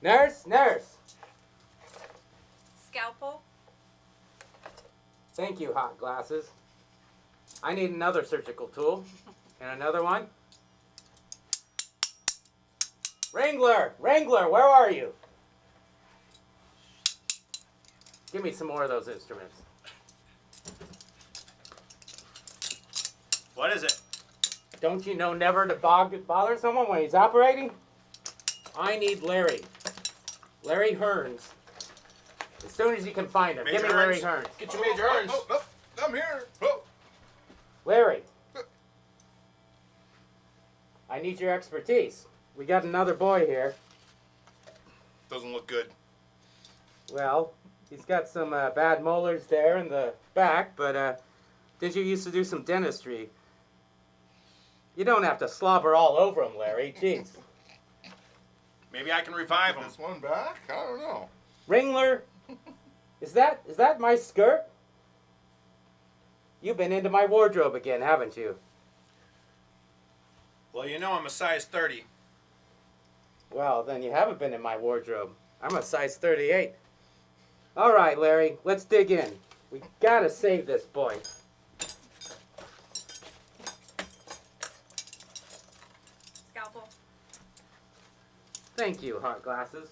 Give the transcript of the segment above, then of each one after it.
Nurse! Scalpel? Thank you, hot glasses. I need another surgical tool. And another one. Wrangler, where are you? Give me some more of those instruments. What is it? Don't you know never to bother someone when he's operating? I need Larry. Larry Hurns. As soon as you can find him. Major Give me Larry Hurns. Get your Major Hurns. Oh, I'm here. Oh. Larry. I need your expertise. We got another boy here. Doesn't look good. Well, he's got some bad molars there in the back, but did you used to do some dentistry? You don't have to slobber all over him, Larry. Jeez. Maybe I can revive him. This one back? I don't know. Wrangler, is that my skirt? You've been into my wardrobe again, haven't you? Well, you know I'm a size 30. Well, then you haven't been in my wardrobe. I'm a size 38. All right, Larry, let's dig in. We gotta save this boy. Scalpel. Thank you, hot glasses.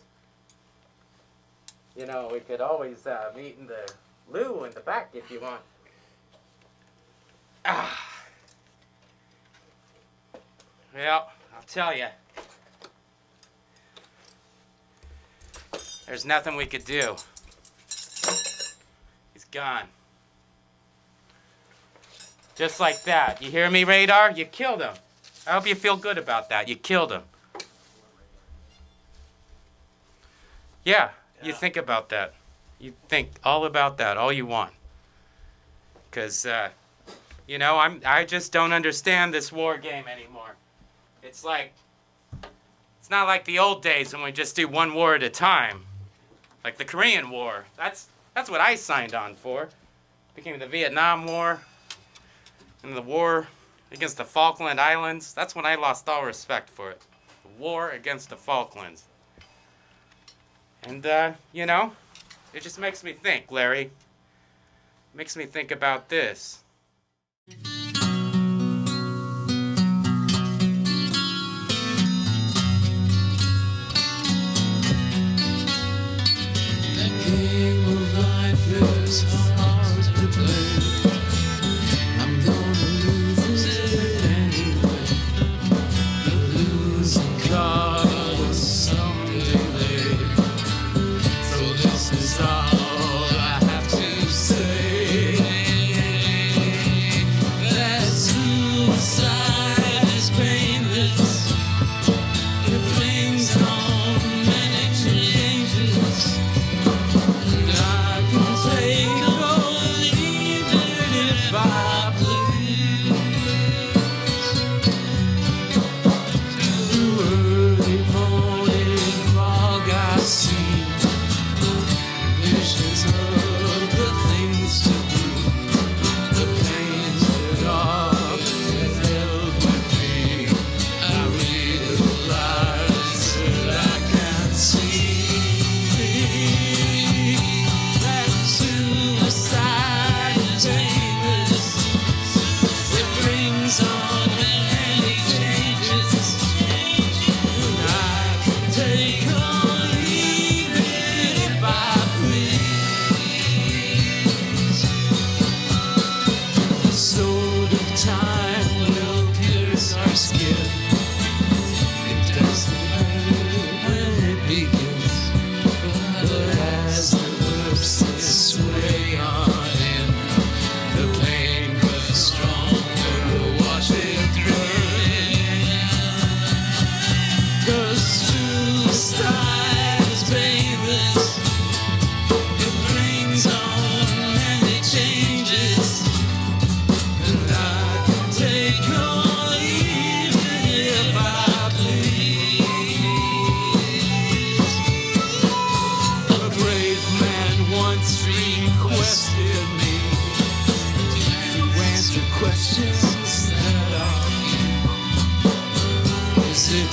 You know, we could always meet in the loo in the back if you want. Well, I'll tell you. There's nothing we could do. He's gone. Just like that. You hear me, Radar? You killed him. I hope you feel good about that. You killed him. Yeah, you think about that. You think all about that, all you want. Because, you know, I just don't understand this war game anymore. It's not like the old days when we just do one war at a time. Like the Korean War. That's what I signed on for. Became the Vietnam War. And the war against the Falkland Islands. That's when I lost all respect for it. The war against the Falklands. And, you know, it just makes me think, Larry. It makes me think about this.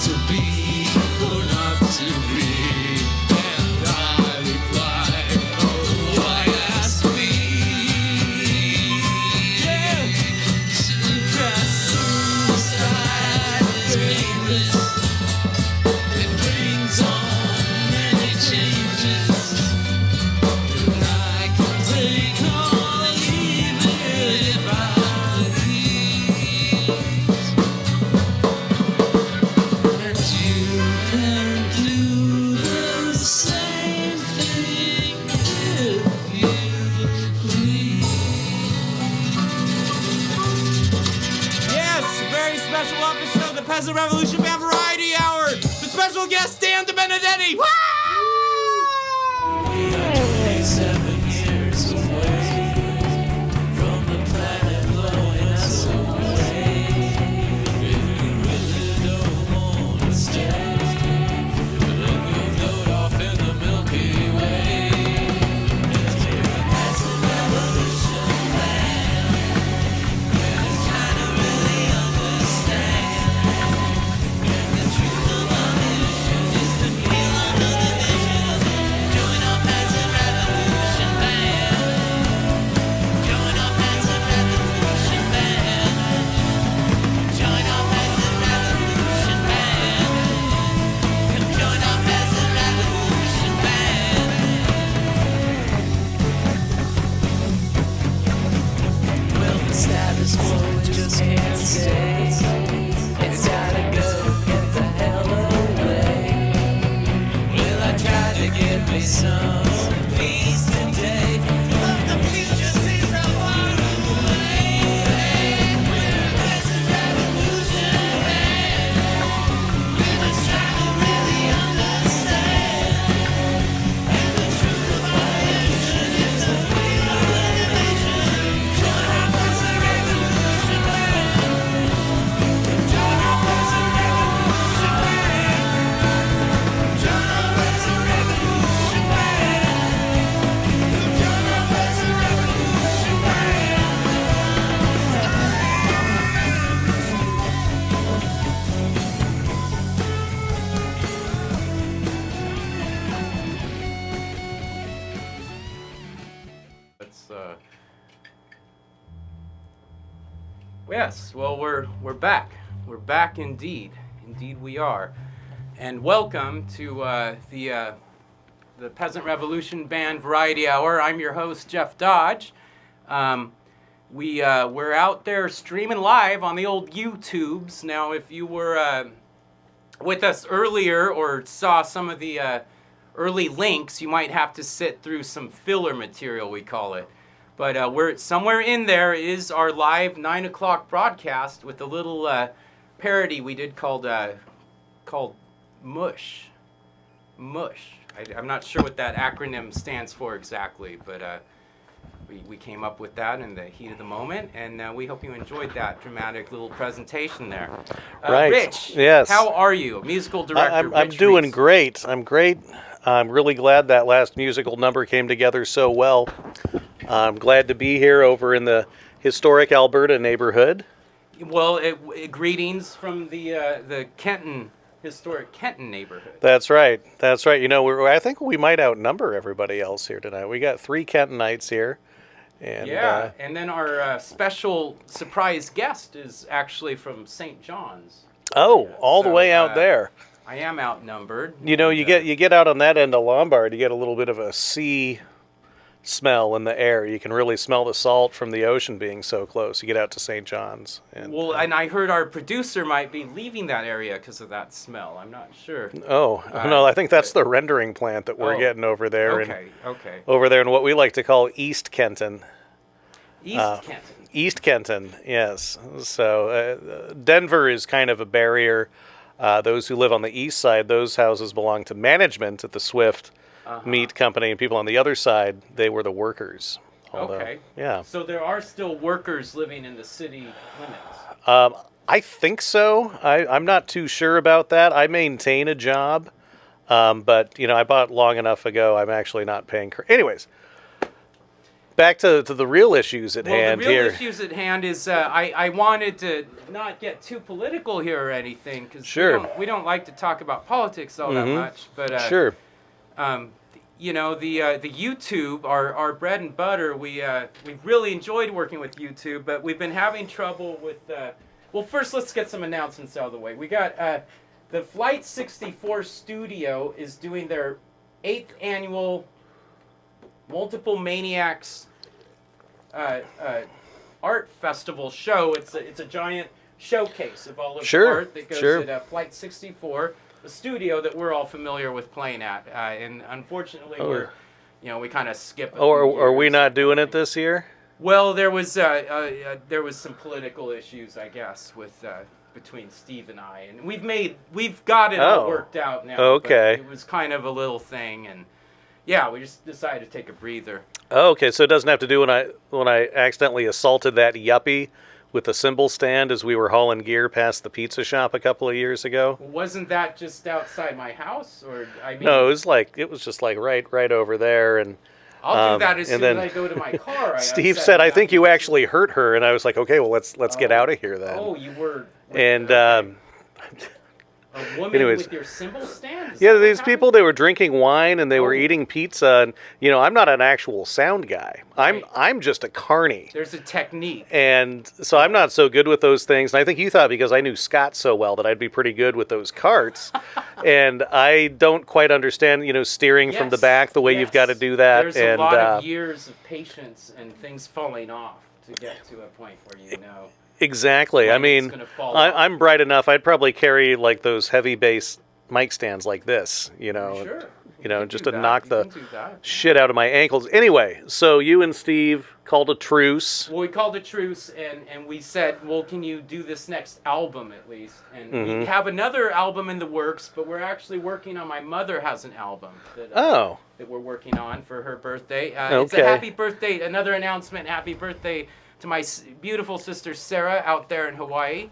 To be or not to be. very special episode of the Peasant Revolution Band Variety Hour. The special guest, Dan DeBenedetti. Woo! We are 27 years away from the planet blowing us away. If you really don't want to stay, then you'll float off in the Milky Way. That's the revolution man, and it's trying to really understand. And the truth of our mission is to kneel under the vision. Join our peasant revolution band. Join our peasant revolution band. Join our peasant revolution band. Come join our peasant revolution band. Well, the status quo just can't stay. It's gotta go, get the hell away. Well, I tried to get me some peace today, but the future seems so far away. We're a peasant revolution band. We're just trying to really understand. And the truth of our mission is to feel the division. Join our peasant revolution band. Join our peasant revolution band. Join our peasant revolution band. Join our peasant revolution band. Let's Yes, well we're back. We're back indeed. Indeed we are. And welcome to the Peasant Revolution Band Variety Hour. I'm your host, Jeff Dodge. We're out there streaming live on the old YouTubes. Now, if you were with us earlier or saw some of the early links, you might have to sit through some filler material, we call it. But we're somewhere in there is our live 9 o'clock broadcast with a little parody we did called M.U.S.H. M.U.S.H. I'm not sure what that acronym stands for exactly, but we came up with that in the heat of the moment, and we hope you enjoyed that dramatic little presentation there. Right. Rich, Yes. how are you? Musical director. I'm Rich doing Reece. great. I'm great. I'm really glad that last musical number came together so well. I'm glad to be here over in the historic Alberta neighborhood. Well, greetings from the historic Kenton neighborhood. That's right. That's right. You know, I think we might outnumber everybody else here tonight. We got 3 Kentonites here. And, yeah, and then our special surprise guest is actually from St. John's. Oh, all the So, way out there. I am outnumbered. You know, and, you get out on that end of Lombard, you get a little bit of a sea smell in the air. You can really smell the salt from the ocean being so close. You get out to St. John's. And, Well, and I heard our producer might be leaving that area because of that smell. I'm not sure. Oh, no, I think that's the rendering plant that we're Oh, getting over there. Okay, okay. Over there in what we like to call East Kenton. East Kenton. East Kenton, yes. So Denver is kind of a barrier. Those who live on the east side, those houses belong to management at the Swift Meat Company, and people on the other side, they were the workers. Although, Okay. Yeah. So there are still workers living in the city limits. I think so. I'm not too sure about that. I maintain a job, but you know, I bought long enough ago. I'm actually not paying. Anyways, back to the real issues at hand the real here. issues at hand is I wanted to not get too political here or anything because Sure. we don't like to talk about politics all that much. But Sure. you know, the YouTube, our bread and butter. We really enjoyed working with YouTube, but we've been having trouble with. Well, first let's get some announcements out of the way. We got the Flight 64 Studio is doing their 8th annual Multiple Maniacs art festival show. It's a giant showcase of all of the art that goes at Flight 64, the studio that we're all familiar with playing at. And unfortunately, we kind of skip. Are we not doing it this year? Well, there was some political issues, I guess, with between Steve and I, and we've got it all worked out now. Okay. But it was kind of a little thing, and yeah, we just decided to take a breather. Oh, okay, so it doesn't have to do when I accidentally assaulted that yuppie with the cymbal stand as we were hauling gear past the pizza shop a couple of years ago. Wasn't that just outside my house, or I mean? No, it was just like right over there, and I'll do that as soon then as I go to my car. Steve said, "I think you actually hurt her," and I was like, "Okay, well let's get out of here then." Oh, you were. And okay. A woman anyways. with your cymbal stand? Yeah, these people, they were drinking wine and they were eating pizza, and I'm not an actual sound guy. I'm just a carny. There's a technique. And so I'm not so good with those things. And I think you thought because I knew Scott so well that I'd be pretty good with those carts. And I don't quite understand, steering from the back the way you've got to do that. There's a lot of years of patience and things falling off to get to a point where you know. Exactly. I mean, I'm bright enough. I'd probably carry like those heavy bass mic stands like this, Sure. just to knock the shit out of my ankles. Anyway, so you and Steve called a truce. Well, we called a truce, and we said, well, can you do this next album at least? And we have another album in the works, but we're actually working on, my mother has an album that we're working on for her birthday. It's a happy birthday, another announcement, happy birthday to my beautiful sister Sarah out there in Hawaii.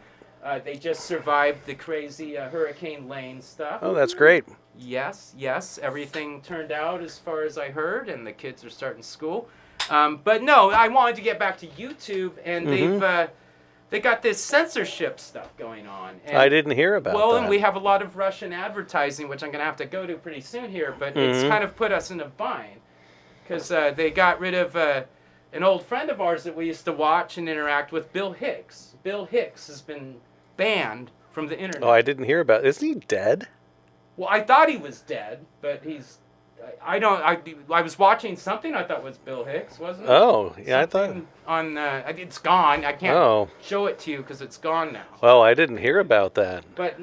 They just survived the crazy Hurricane Lane stuff. Oh, that's great. Yes. Everything turned out as far as I heard, and the kids are starting school. But no, I wanted to get back to YouTube, and they got this censorship stuff going on. And, I didn't hear about that. Well, and we have a lot of Russian advertising, which I'm going to have to go to pretty soon here, but it's kind of put us in a bind, because they got rid of an old friend of ours that we used to watch and interact with, Bill Hicks. Bill Hicks has been banned from the internet. Oh, I didn't hear about it. Isn't he dead? Well, I thought he was dead, but he's... I was watching something I thought was Bill Hicks, wasn't it? Oh, yeah, something I thought... it's gone. I can't show it to you because it's gone now. Well, I didn't hear about that. But,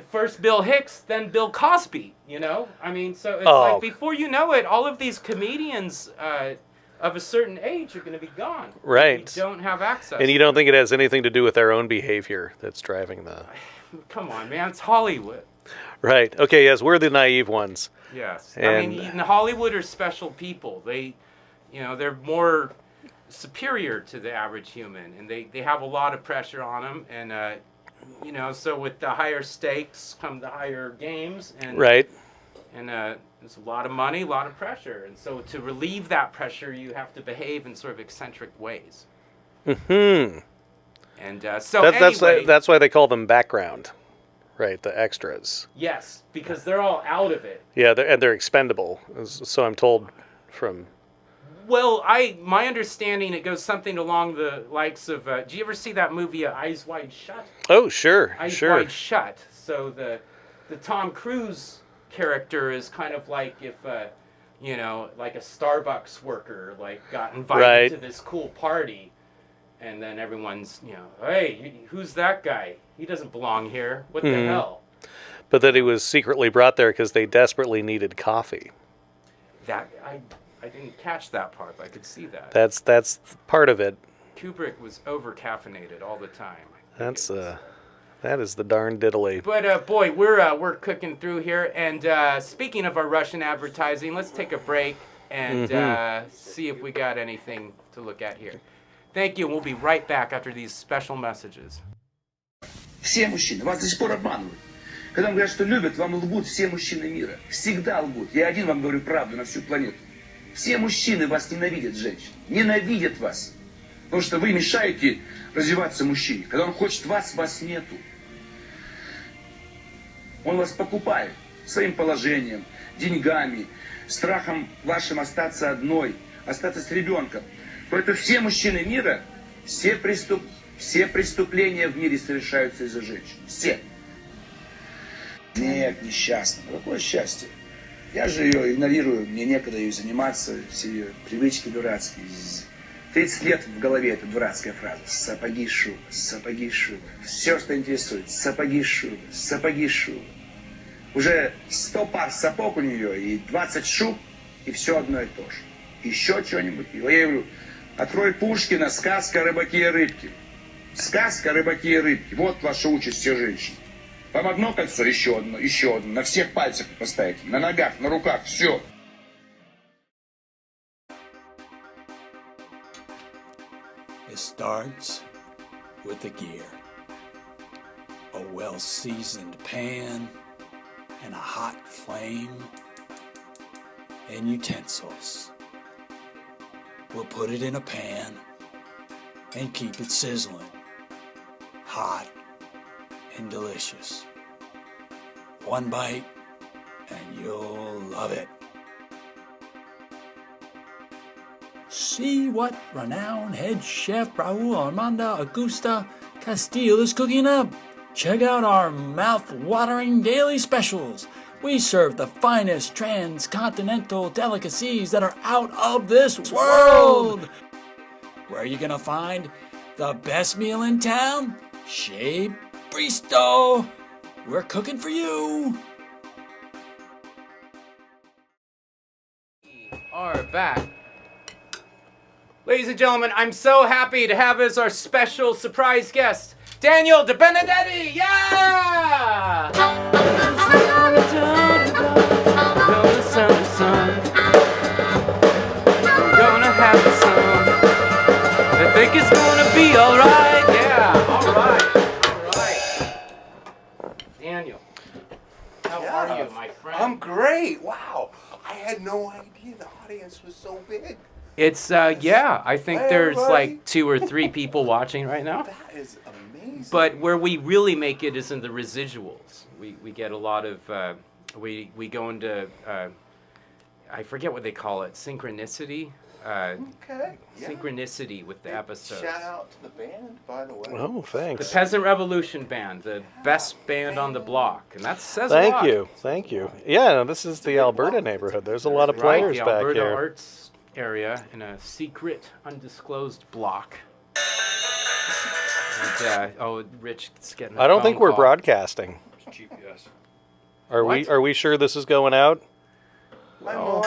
first Bill Hicks, then Bill Cosby, I mean, so it's like before you know it, all of these comedians... of a certain age are going to be gone. Right. We don't have access. And you don't think it has anything to do with their own behavior that's driving the... Come on, man. It's Hollywood. Right. Okay, yes, we're the naive ones. Yes. And... I mean, in Hollywood are special people. They, they're more superior to the average human, and they have a lot of pressure on them. And, so with the higher stakes come the higher games. And, right. And there's a lot of money, a lot of pressure. And so to relieve that pressure, you have to behave in sort of eccentric ways. Mm-hmm. And that's why they call them background, right? The extras. Yes, because they're all out of it. Yeah, they're expendable, so I'm told from... Well, my understanding, it goes something along the likes of... do you ever see that movie, Eyes Wide Shut? Oh, sure, Eyes Wide Shut. So the Tom Cruise... character is kind of like if like a Starbucks worker got invited to this cool party, and then everyone's hey, who's that guy? He doesn't belong here. What the hell? But that he was secretly brought there because they desperately needed coffee. That I didn't catch that part, but I could see that. That's part of it. Kubrick was over caffeinated all the time. That is the darn diddly. But boy, we're cooking through here. And speaking of our Russian advertising, let's take a break and see if we got anything to look at here. Thank you. We'll be right back after these special messages. Все мужчины вас до сих пор обманывают. Когда вам говорят, что любят, вам лгут все мужчины мира. Всегда лгут. Я один вам говорю правду на всю планету. Все мужчины вас ненавидят, женщины. Ненавидят вас. Потому что вы мешаете развиваться мужчине. Когда он хочет вас, вас нету. Он вас покупает своим положением, деньгами, страхом вашим остаться одной, остаться с ребенком. Поэтому все мужчины мира, все преступления в мире совершаются из-за женщин. Все. Нет, несчастного. Какое счастье? Я же ее игнорирую, мне некогда ее заниматься, все ее привычки дурацкие. 30 лет в голове эта дурацкая фраза. Сапоги, шуба, сапоги, шуба. Все, что интересует. Сапоги, шуба, сапоги, шуба. Уже 100 пар сапог у нее и 20 шуб, и все одно и то же. Еще что-нибудь. Я ей говорю, открой Пушкина, сказка о рыбаке и рыбке. Сказка «Рыбаки и рыбки». Вот ваша участь все женщин. Вам одно кольцо, еще одно, еще одно. На всех пальцах поставите. На ногах, на руках, все. It starts with the gear. A well-seasoned pan and a hot flame and utensils. We'll put it in a pan and keep it sizzling, hot and delicious. One bite and you'll love it. See what renowned head chef Raul Armando Augusta Castile is cooking up. Check out our mouth-watering daily specials. We serve the finest transcontinental delicacies that are out of this world. Where are you gonna find the best meal in town? Chez Bristow. We're cooking for you. Are back. Ladies and gentlemen, I'm so happy to have as our special surprise guest, Daniel DeBenedetti! Yeah! Gonna have the sun. I think it's gonna be alright. Yeah, alright. Daniel, how are you, my friend? I'm great. Wow. I had no idea the audience was so big. It's, yeah, I think Hey, there's everybody. like 2 or 3 people watching right now. That is amazing. But where we really make it is in the residuals. We get a lot of, we go into, I forget what they call it, synchronicity? Okay. Yeah. Synchronicity with the Hey, episodes. Shout out to the band, by the way. Oh, The thanks. Peasant Revolution Band, the best band on the block. And that says a Thank lot. you. Thank you. Yeah, no, this is the Alberta neighborhood. There's a lot of Right, players the back Alberta here. Arts area in a secret, undisclosed block. And, oh, Rich is getting a I don't phone think we're call. broadcasting. GPS. Are What? we sure this is going out? Hi, Mom.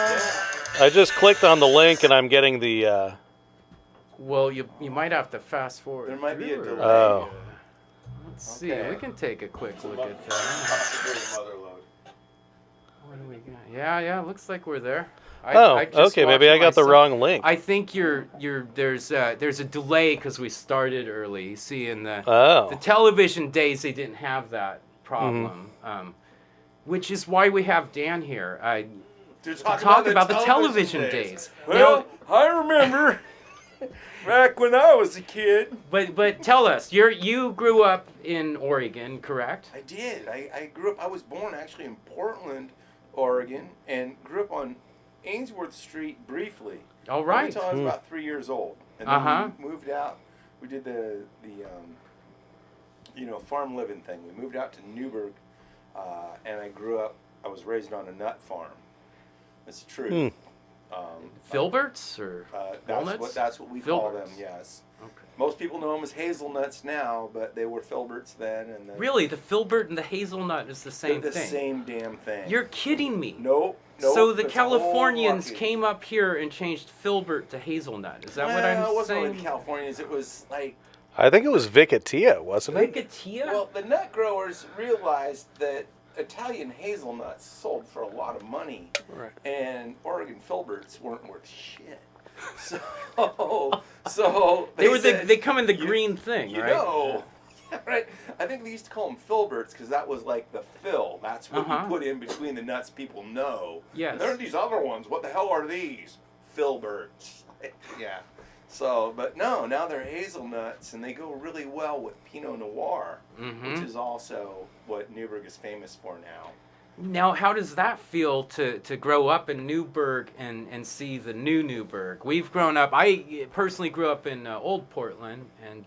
I just clicked on the link and I'm getting the Well, you might have to fast forward. There might be a through delay. it. Oh. Let's see. Okay. We can take a quick look at that. Possibly a mother load. What do we got? Yeah. Looks like we're there. Oh, I just okay, maybe watched I got the myself. wrong link. I think there's a delay because we started early. You see, in the Oh. television days, they didn't have that problem, which is why we have Dan here. To Talk about the television days. Well, I remember back when I was a kid. But tell us, you grew up in Oregon, correct? I did. I grew up, I was born actually in Portland, Oregon, and grew up on Ainsworth Street briefly. All right. Until I was about 3 years old. And then we moved out. We did the farm living thing. We moved out to Newburgh, and I grew up, I was raised on a nut farm. That's true. Filberts or walnuts? That's what we call them, Filberts. yes. Okay. Most people know them as hazelnuts now, but they were filberts then. And then Really, the filbert and the hazelnut is the same they're the thing. same damn thing. You're kidding me. Nope. So the that's all Californians marketing. came up here and changed filbert to hazelnut. Is that what No, I'm it wasn't saying? really the Californians. It was like, I think it was Vicatia, wasn't it? Vicatia? well, the nut growers realized that Italian hazelnuts sold for a lot of money, Right. and Oregon filberts weren't worth shit. So they said, they come in the green thing, you right? know, yeah, right. I think they used to call them filberts because that was like the fill. That's what you put in between the nuts people know. Yes. And there are these other ones. What the hell are these? Filberts. Yeah. So, but no, now they're hazelnuts, and they go really well with Pinot Noir, which is also what Newburgh is famous for now. Now, how does that feel to grow up in Newburgh and see the new Newburgh? We've grown up, I personally grew up in Old Portland, and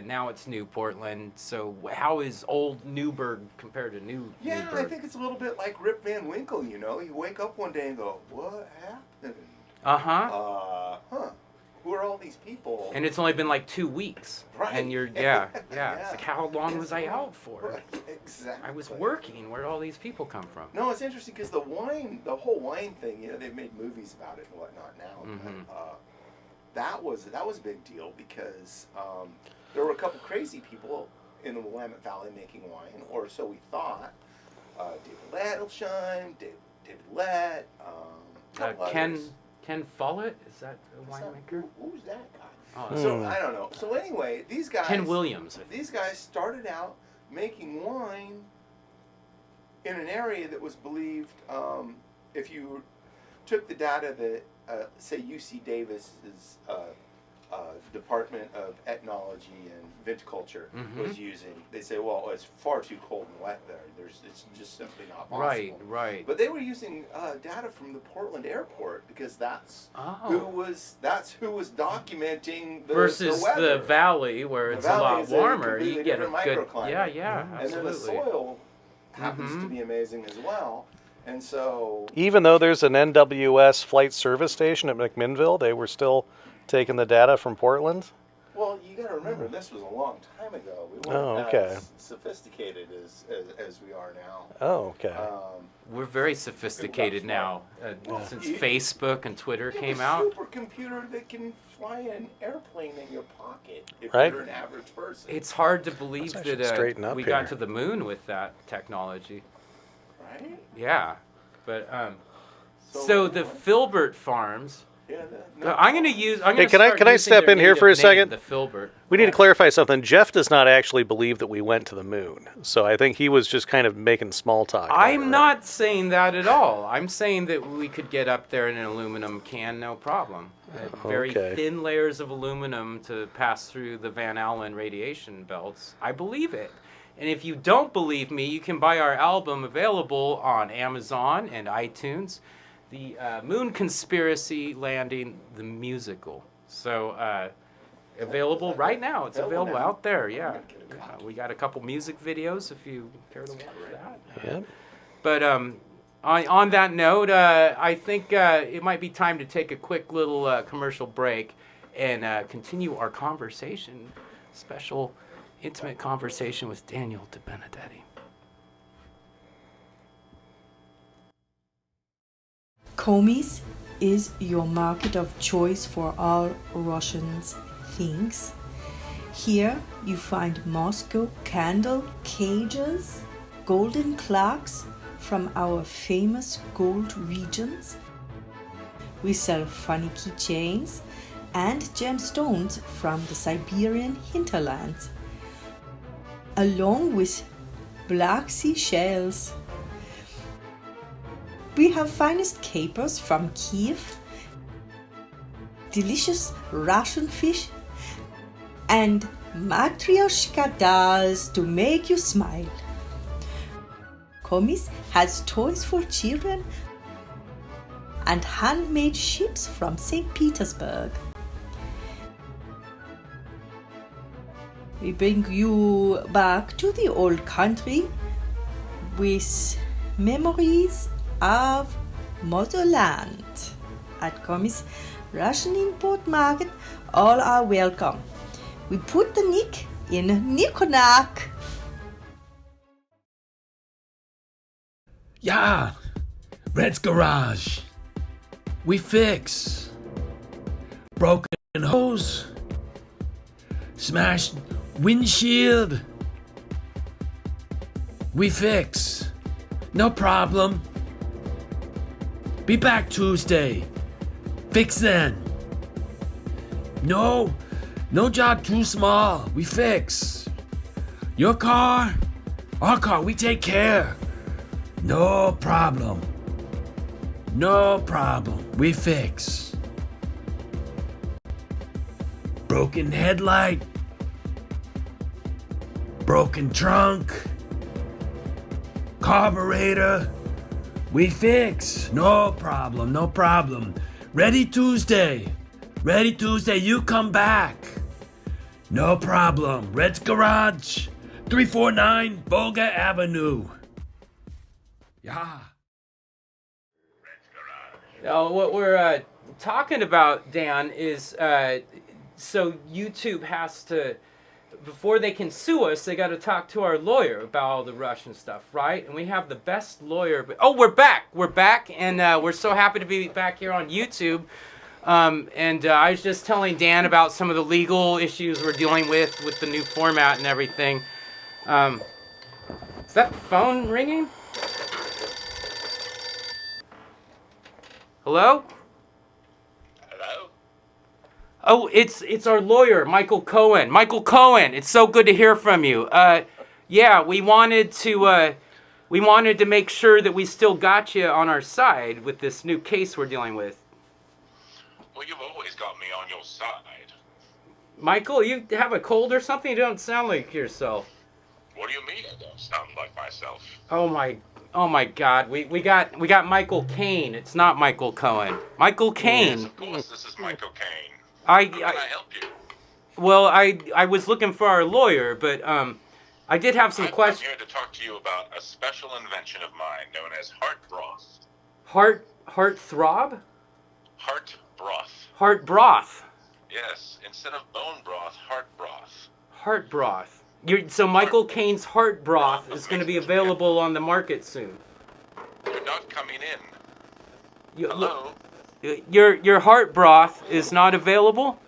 now it's New Portland. So how is Old Newburgh compared to New Yeah, Newburgh? I think it's a little bit like Rip Van Winkle, you know? You wake up one day and go, what happened? Who are all these people? And it's only been like 2 weeks. Right. And you're, yeah. It's like, how long was I out for? Right, exactly. I was working. Where did all these people come from? No, it's interesting because the whole wine thing, you know, they've made movies about it and whatnot now. that was a big deal because there were a couple crazy people in the Willamette Valley making wine, or so we thought. David Ladelsheim, David Lett, Ken Follett, is that a winemaker? Who's that guy? Oh, So I don't know. So anyway, these guys. Ken Williams. These guys started out making wine in an area that was believed. If you took the data that, say, UC Davis's Department of Ethnology and Viticulture was using, they say, well, it's far too cold and wet there. It's just simply not possible. Right. But they were using data from the Portland airport because that's who was documenting versus the weather. the valley where it's a lot warmer. You get a good microclimate. Yeah, and then the absolutely. soil happens to be amazing as well. And so Even though there's an NWS flight service station at McMinnville, they were still taking the data from Portland. well, you got to remember this was a long time ago. We Oh, weren't okay. as sophisticated as we are now. Oh, okay. We're very sophisticated now since Facebook and Twitter came out. A supercomputer that can fly an airplane in your pocket if Right. you're an average person. It's hard to believe I should that straighten up we here. got to the moon with that technology. Right? Yeah, but So so the Filbert farms. Yeah, I'm gonna use. I'm Hey, gonna can I using step their in here for native a second? name, the Filbert. We need to clarify something. Jeff does not actually believe that we went to the moon. So I think he was just kind of making small talk. I'm not saying that at all. I'm saying that we could get up there in an aluminum can, no problem. Very Okay. thin layers of aluminum to pass through the Van Allen radiation belts. I believe it. And if you don't believe me, you can buy our album available on Amazon and iTunes. The Moon Conspiracy Landing, the musical. So available right now. It's available out there, yeah. We got a couple music videos if you care to watch that. Yep. But on that note, I think it might be time to take a quick little commercial break and continue our conversation, special, intimate conversation with Daniel DeBenedetti. Komis is your market of choice for all Russians things. Here you find Moscow candle cages, golden clocks from our famous gold regions. We sell funny keychains and gemstones from the Siberian hinterlands, along with Black Sea shells. We have finest capers from Kiev, delicious Russian fish, and matryoshka dolls to make you smile. Komis has toys for children and handmade ships from St. Petersburg. We bring you back to the old country with memories of motherland. At Komis Russian Import Market, all are welcome. We put the Nick in Nikonak. Yeah, Red's Garage. We fix. Broken hose. Smashed windshield. We fix. No problem. Be back Tuesday. Fix then. No job too small. We fix. Your car, our car, we take care. No problem. No problem. We fix. Broken headlight. Broken trunk. Carburetor. We fix. No problem. No problem. Ready Tuesday. Ready Tuesday. You come back. No problem. Red's Garage. 349 Volga Avenue. Yeah. Now, what we're talking about, Dan, is so YouTube has to, before they can sue us, they got to talk to our lawyer about all the Russian stuff, right? And we have the best lawyer. Oh, we're back, and we're so happy to be back here on YouTube. And I was just telling Dan about some of the legal issues we're dealing with the new format and everything. Is that phone ringing? Hello? Hello? Oh, it's our lawyer, Michael Cohen. Michael Cohen, it's so good to hear from you. Yeah, we wanted to make sure that we still got you on our side with this new case we're dealing with. Well, you've always got me on your side. Michael, you have a cold or something? You don't sound like yourself. What do you mean I don't sound like myself? Oh my God, we got Michael Caine. It's not Michael Cohen. Michael Caine. Yes, of course, this is Michael Caine. How can I help you? Well, I was looking for our lawyer, but I did have some questions. I'm here to talk to you about a special invention of mine known as heart broth. Heart throb? Heart broth. Heart broth. Yes, instead of bone broth, heart broth. Heart broth. So Michael Caine's heart broth is going to be available on the market soon. You're not coming in. Hello? Your heart broth is not available?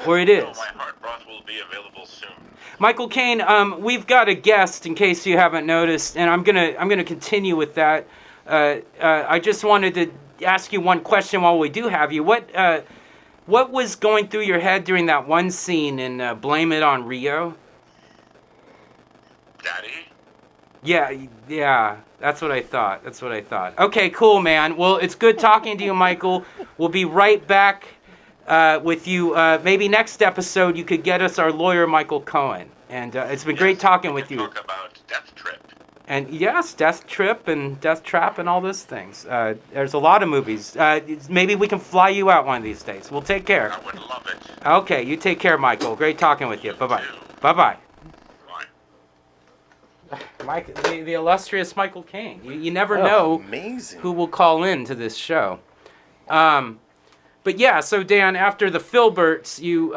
Or it is? No, my heart broth will be available soon. Michael Caine, we've got a guest in case you haven't noticed, and I'm gonna continue with that. I just wanted to ask you one question while we do have you. What was going through your head during that one scene in Blame It on Rio? Daddy? Yeah, that's what I thought. Okay, cool, man. Well, it's good talking to you, Michael. We'll be right back with you. Maybe next episode you could get us our lawyer, Michael Cohen. And it's been great talking with you. Talk about Death Trip. And yes, Death Trip and Death Trap and all those things. There's a lot of movies. Maybe we can fly you out one of these days. We'll take care. I would love it. Okay, you take care, Michael. Great talking with you. Bye-bye. Bye-bye. Mike, the illustrious Michael Caine. You never know who will call in to this show. But yeah, so Dan, after the Filberts, you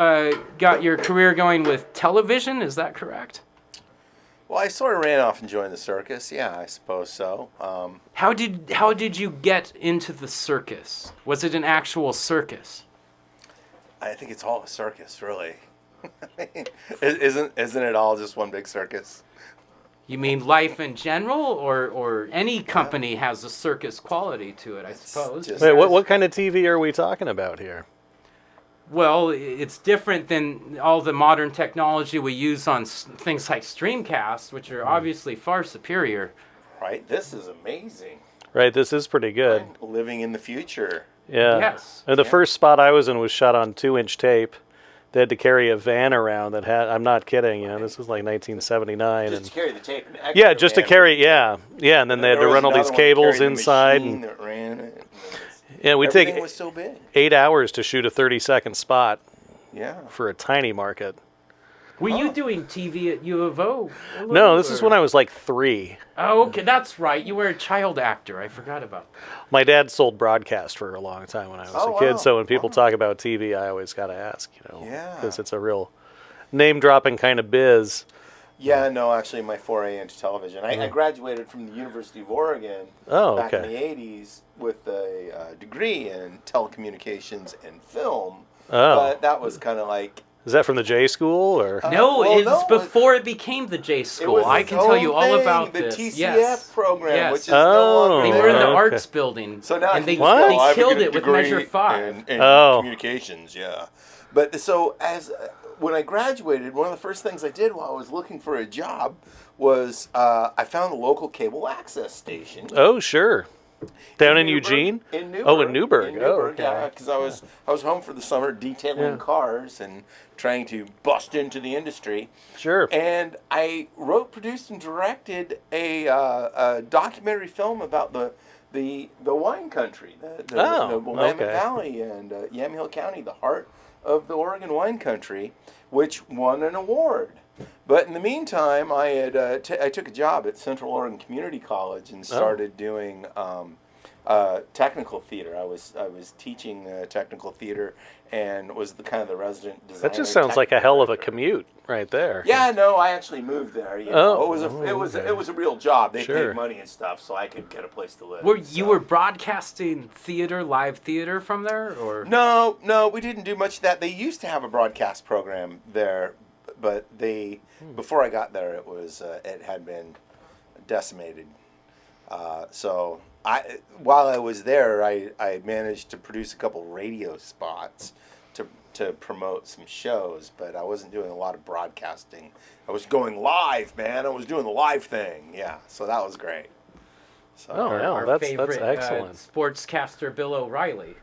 got your career going with television. Is that correct? Well, I sort of ran off and joined the circus. Yeah, I suppose so. How did you get into the circus? Was it an actual circus? I think it's all a circus, really. Isn't it all just one big circus? You mean life in general, or any company has a circus quality to it, I suppose. Wait, what kind of TV are we talking about here? Well, it's different than all the modern technology we use on things like Streamcast, which are obviously far superior. Right, this is amazing. Right, this is pretty good. Right. Living in the future. Yeah. Yes. And the first spot I was in was shot on 2-inch tape. They had to carry a van around that had, I'm not kidding, this was like 1979. Just to carry the tape. Yeah, just to carry, yeah. And then they had to run all these cables inside. That ran it. Yeah, we take Everything was so big. 8 hours to shoot a 30-second spot. Yeah. For a tiny market. Were you doing TV at U of O? No, this is when I was like 3. Oh, okay, that's right. You were a child actor. I forgot about that. My dad sold broadcast for a long time when I was a kid, so when people talk about TV, I always got to ask, because it's a real name-dropping kind of biz. Yeah, no, actually, my foray into television. I graduated from the University of Oregon back in the 80s with a degree in telecommunications and film, but that was kind of like... Is that from the J School or? It's before it became the J School. I can tell you all about the this. TCF program, which is no longer. They were in the arts building. So now and they killed killed it with Measure 5. In communications, yeah. But so when I graduated, one of the first things I did while I was looking for a job was I found a local cable access station. Oh, sure. Down in Eugene? In Newburgh. Oh, in Newburgh. Yeah, because I was home for the summer detailing cars and trying to bust into the industry. Sure. And I wrote, produced, and directed a documentary film about the wine country, the Willamette Valley and Yamhill County, the heart of the Oregon wine country, which won an award. But in the meantime, I had I took a job at Central Oregon Community College and started doing technical theater. I was teaching technical theater and was the resident designer. That just sounds like a hell of a commute right there. Yeah, no, I actually moved there. You know. It was a real job. They Sure. paid money and stuff, so I could get a place to live. You were broadcasting live theater from there, or No, we didn't do much of that. They used to have a broadcast program there, but before I got there, it had been decimated. So while I was there, I managed to produce a couple radio spots to promote some shows, but I wasn't doing a lot of broadcasting. I was going live, man. I was doing the live thing. Yeah, so that was great. So our that's favorite, excellent. Sportscaster Bill O'Reilly.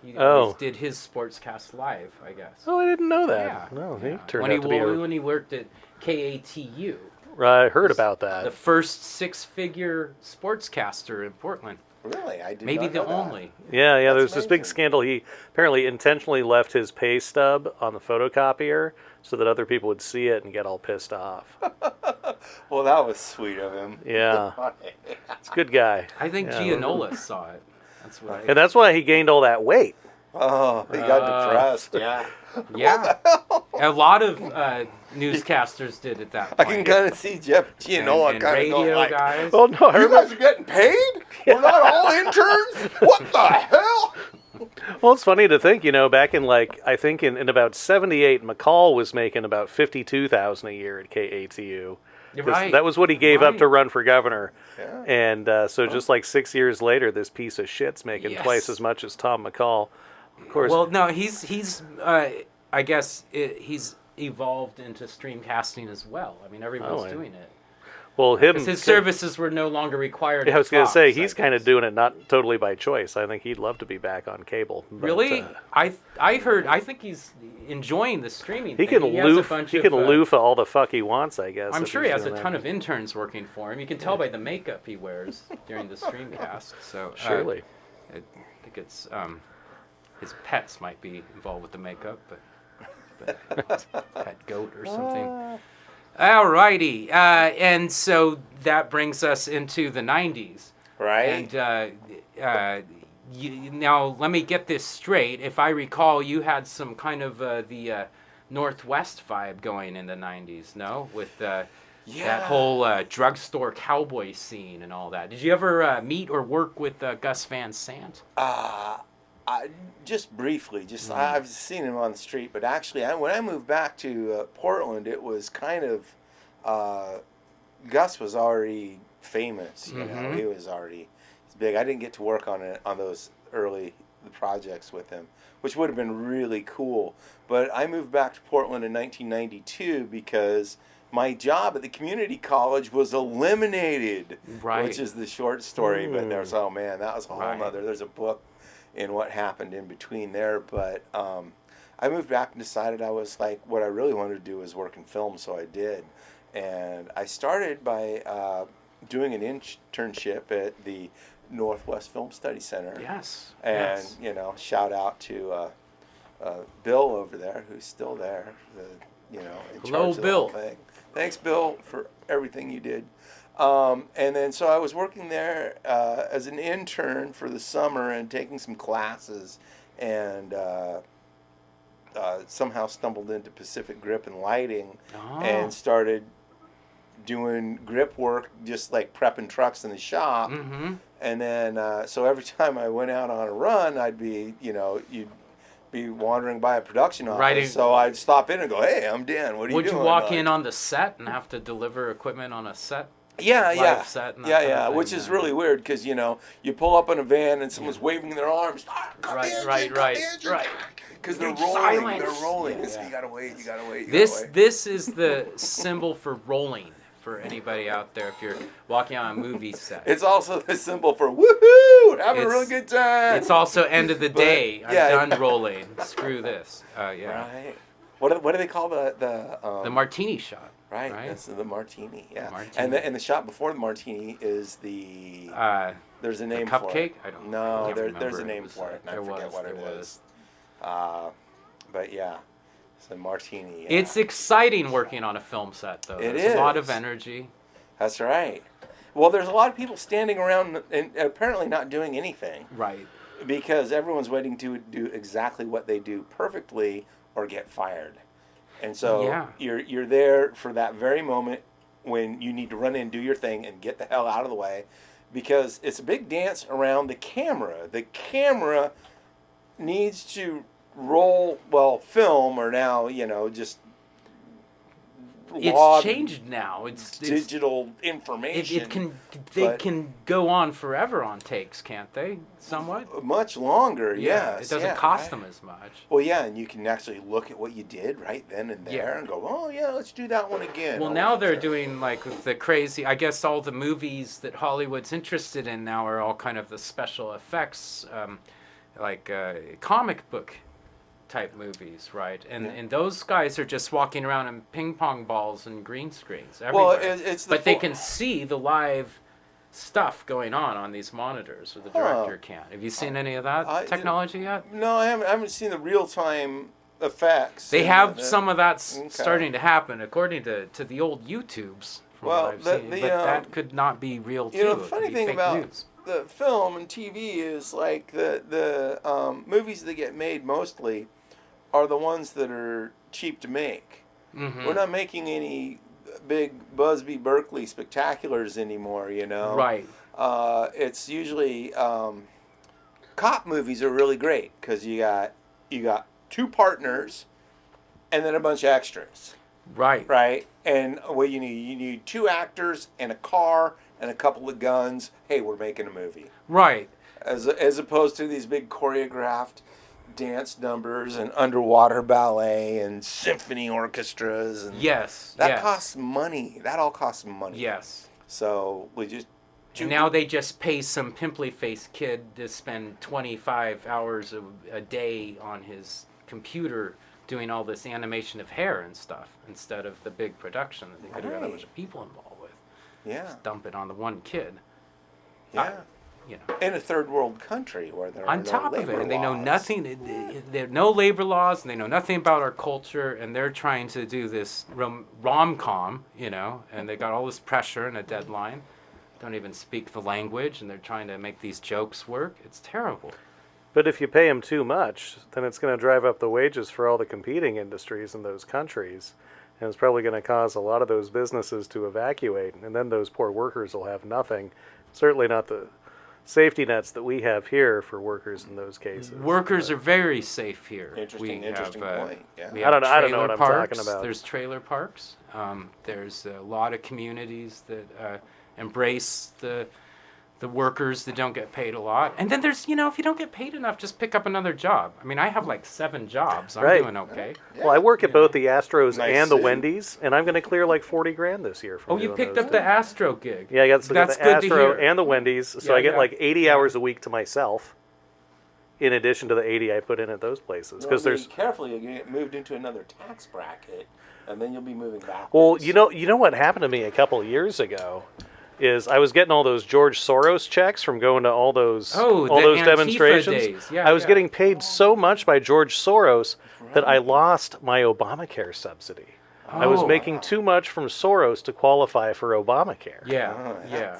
He always did his sportscast live, I guess. Oh, I didn't know that. Yeah. No, he turned when out to be when he worked at KATU. I heard about that. The first six-figure sportscaster in Portland. Really? I did Maybe not know the that. only. Yeah, That's there was this big amazing. scandal. He apparently intentionally left his pay stub on the photocopier so that other people would see it and get all pissed off. Well, that was sweet of him. Yeah. It's a good guy. I think Yeah. Gianola saw it. That's what. And that's why he gained all that weight. Oh, he got depressed. Yeah. Yeah. A lot of newscasters did at that point. I can kind of see Jeff Gianola and kind of going radio like, guys. Oh, no, I you remember. guys are getting paid? We're not all interns? What the hell? Well, it's funny to think, back in I think in about 78, McCall was making about $52,000 a year at KATU. 'Cause Right. That was what he gave up Right. to run for governor. Yeah. And so just 6 years later, this piece of shit's making Yes. twice as much as Tom McCall. Of course. Well, no, he's I guess he's evolved into streamcasting as well. I mean, everyone's doing it. Well, him. Because his services were no longer required. I was going to Fox, say he's I kind of guess. doing it not totally by choice. I think he'd love to be back on cable. But, Really? I heard. I think he's enjoying the streaming. he thing. can has a loof. bunch He of, can loof all the fuck he wants. I guess. I'm if sure he he's has a doing ton that. of interns working for him. You can tell by the makeup he wears during the streamcast. So Surely. I think it's his pets might be involved with the makeup, but pet goat or something. Alrighty, and so that brings us into the 90s. Right. And now let me get this straight. If I recall, you had some kind of the Northwest vibe going in the 90s, no? With that whole drugstore cowboy scene and all that. Did you ever meet or work with Gus Van Sant? Just briefly. I've seen him on the street, but actually, when I moved back to Portland, it was kind of Gus was already famous. You know, he was already big. I didn't get to work on those early projects with him, which would have been really cool. But I moved back to Portland in 1992 because my job at the community college was eliminated, which is the short story. But that was that was a whole nother. There's a book in what happened in between there. But I moved back and decided I was what I really wanted to do was work in film, so I did. And I started by doing an internship at the Northwest Film Study Center. Yes. And, shout out to Bill over there, who's still there, in Hello, charge of the Bill. whole thing. Thanks, Bill, for everything you did. And then so I was working there as an intern for the summer and taking some classes, and somehow stumbled into Pacific Grip and Lighting and started doing grip work, just prepping trucks in the shop. And then so every time I went out on a run, I'd be, you'd be wandering by a production office. Right. So I'd stop in and go, "Hey, I'm Dan. What are you Would doing?" you walk in on the set and have to deliver equipment on a set? Yeah. Set and that kind of thing, Which is really weird because you pull up in a van and someone's waving their arms. Right. Because they're rolling. Silence. They're rolling. Yeah. So you gotta wait. This is the symbol for rolling for anybody out there. If you're walking on a movie set, It's also the symbol for woohoo, having a real good time. It's also end of the day. I'm done rolling. Screw this. Right. What do they call the martini shot? Right. That's the martini. Yeah. Martini. And the shot before the martini is the there's a name cupcake? for it. I don't know. remember. There's a name for it. And I forget what it is. But yeah. It's a martini. Yeah. It's exciting working on a film set, though. There's a lot of energy. That's right. Well, there's a lot of people standing around and apparently not doing anything. Right. Because everyone's waiting to do exactly what they do perfectly or get fired. And so Yeah. you're there for that very moment when you need to run in, do your thing, and get the hell out of the way, because it's a big dance around the camera. The camera needs to film, or now, just It's changed now. It's digital information. They can go on forever on takes, can't they? Somewhat. Much longer, Yeah. yes. It doesn't cost them as much. Well, yeah, and you can actually look at what you did right then and there and go, oh yeah, let's do that one again. Well, now they're doing like the crazy. I guess all the movies that Hollywood's interested in now are all kind of the special effects, like comic book type movies, right? And those guys are just walking around in ping pong balls and green screens everywhere. Well, but they can see the live stuff going on these monitors, or the director can't. Have you seen any of that technology yet? No, I haven't seen the real time effects. They have some of that starting to happen, according to the old YouTubes. From what I've seen. But that could not be real too. The funny thing about the film and TV is like the movies that get made mostly are the ones that are cheap to make. Mm-hmm. We're not making any big Busby Berkeley spectaculars anymore, Right. It's usually cop movies are really great because you got two partners and then a bunch of extras. Right. Right. And what you need two actors and a car and a couple of guns. Hey, we're making a movie. Right. As opposed to these big choreographed dance numbers and underwater ballet and symphony orchestras. And that costs money. That all costs money. Yes. So we just... And now they just pay some pimply-faced kid to spend 25 hours a day on his computer doing all this animation of hair and stuff instead of the big production that they could have had a bunch of people involved with. Yeah. Just dump it on the one kid. Yeah. In a third world country where there are on top no of it, labor and they know laws. nothing. There are no labor laws, and they know nothing about our culture, and they're trying to do this rom-com, and they got all this pressure and a deadline. Don't even speak the language, and they're trying to make these jokes work. It's terrible. But if you pay them too much, then it's going to drive up the wages for all the competing industries in those countries. And it's probably going to cause a lot of those businesses to evacuate. And then those poor workers will have nothing. Certainly not the safety nets that we have here for workers in those cases. Workers are very safe here. Interesting point. Yeah. We have I don't know what I'm parks. talking about. There's trailer parks. There's a lot of communities that embrace the workers that don't get paid a lot. And then there's, if you don't get paid enough, just pick up another job. I mean, I have like 7 jobs. I'm doing okay. Well, I work at both the Astros Nice and the city. Wendy's, and I'm going to clear like $40,000 this year. From Oh, you doing picked those up the things. Astro gig. Yeah, I got the That's good to Astro hear. and the Wendy's, so Yeah, I get yeah. like 80 hours a week to myself, in addition to the 80 I put in at those places. Because there's careful, you get moved into another tax bracket, and then you'll be moving back. well, you know what happened to me a couple of years ago. Is I was getting all those George Soros checks from going to all those the Antifa demonstrations. days. Yeah, I was getting paid so much by George Soros that I lost my Obamacare subsidy. I was making too much from Soros to qualify for Obamacare. Yeah.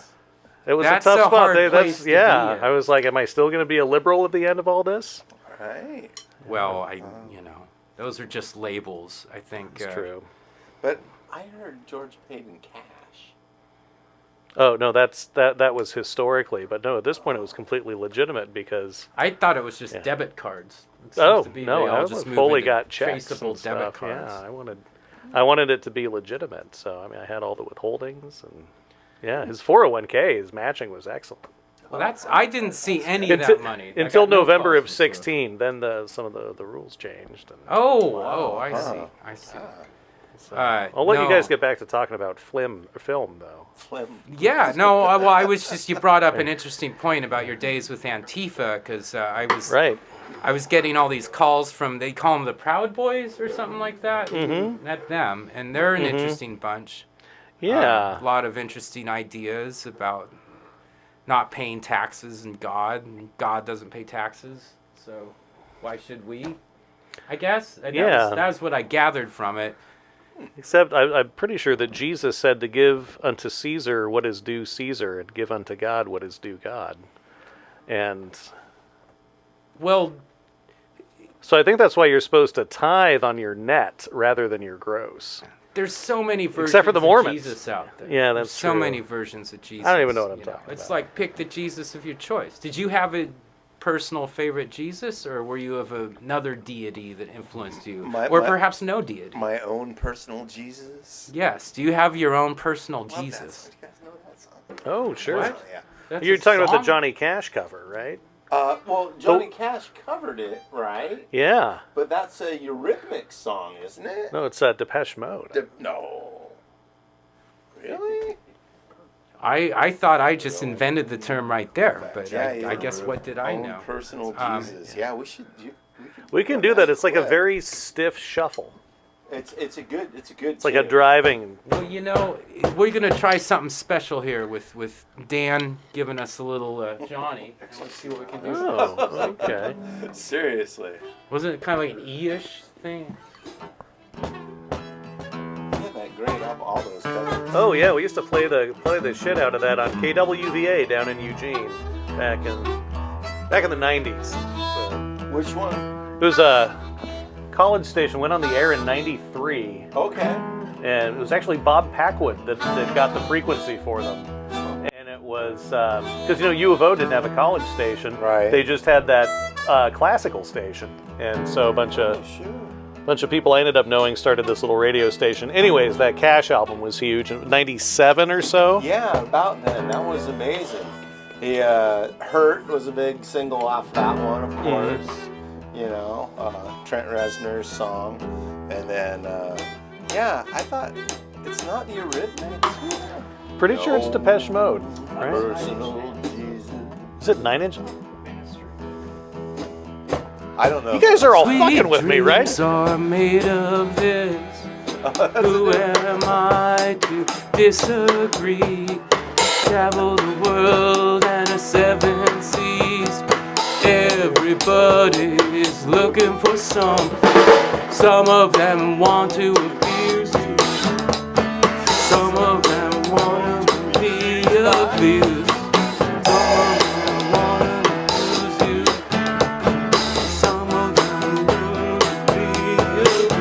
It was That's a tough a spot. hard place to be in. I was like, am I still going to be a liberal at the end of all this? Right. Well, those are just labels, I think. It's true. But I heard George paid in cash. Oh no, that was historically, but no, at this point it was completely legitimate because I thought it was just debit cards. It seems oh to be no, they all I just move fully into got checks traceable and debit stuff. cards. Yeah, I wanted it to be legitimate, so I mean I had all the withholdings and his 401k, his matching was excellent. Well, I didn't see any of that money. I Until got no November of calls. 16, then some of the rules changed. And, I see. so, I'll let you guys get back to talking about film though. Yeah, no, well, I was just, you brought up an interesting point about your days with Antifa, because I was getting all these calls from, they call them the Proud Boys or something like that. Mm-hmm. Not them, and they're an interesting bunch. Yeah. A lot of interesting ideas about not paying taxes and God doesn't pay taxes, so why should we? I guess. That was what I gathered from it. Except I'm pretty sure that Jesus said to give unto Caesar what is due Caesar and give unto God what is due God. And well, So I think that's why you're supposed to tithe on your net rather than your gross. There's so many versions Except for the Mormons. of Jesus out there. Yeah, There's that's so true. many versions of Jesus. I don't even know what I'm you talking It's about. like pick the Jesus of your choice. Did you have a personal favorite Jesus, or were you of another deity that influenced you, or perhaps no deity? My own personal Jesus. Yes. Do you have your own personal Jesus? You guys know that song? Oh, sure. What? Yeah. That's You're a talking about the song? Johnny Cash cover, right? Well, Johnny Cash covered it, right? Yeah. But that's a Eurythmics song, isn't it? No, it's Depeche Mode. No. Really? I thought I just invented the term right there, but Yeah, I guess what did I own know? Personal Jesus. Yeah, we should. We can do that. It's like a very stiff shuffle. It's a good. It's like a driving. Well, you know, we're gonna try something special here with Dan giving us a little Johnny. And let's see what we can do. Oh, okay. Seriously. Wasn't it kind of like an E-ish thing? That great album, all those covers. Oh yeah, we used to play the shit out of that on KWVA down in Eugene back in the 90s. So, Which one? it was a college station, went on the air in '93. Okay. And it was actually Bob Packwood that got the frequency for them. And it was because U of O didn't have a college station. Right. They just had that classical station, and so a bunch of people I ended up knowing started this little radio station. Anyways, that Cash album was huge. 97 or so. Yeah, about then. That was amazing. Hurt was a big single off that one, of course. Trent Reznor's song. And then, I thought it's not the Eurythmics. Pretty sure it's Depeche Mode, right? Personal Jesus. Is it 9 Inch? I don't know. You guys are all fucking with me, right? Dreams are made of this. Who am I to disagree? Travel the world and the 7 seas. Everybody is looking for something. Some of them want to abuse you. Some of them want to be abused. Some of them want to abuse you. Some of them want to be abused.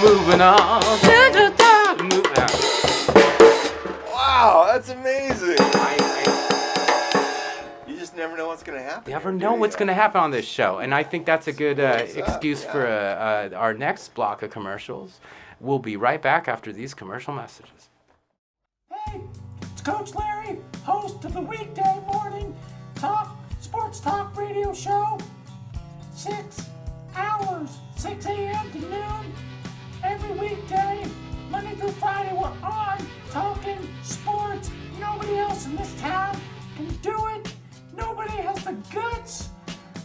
Moving on. Wow, that's amazing. You just never know what's going to happen. You never know what's going to happen on this show. And I think that's a good excuse for our next block of commercials. We'll be right back after these commercial messages. Hey, it's Coach Larry, host of the weekday morning sports talk radio show. 6 hours, 6 a.m. to noon. Every weekday, Monday through Friday, we're on talking sports. Nobody else in this town can do it. Nobody has the guts.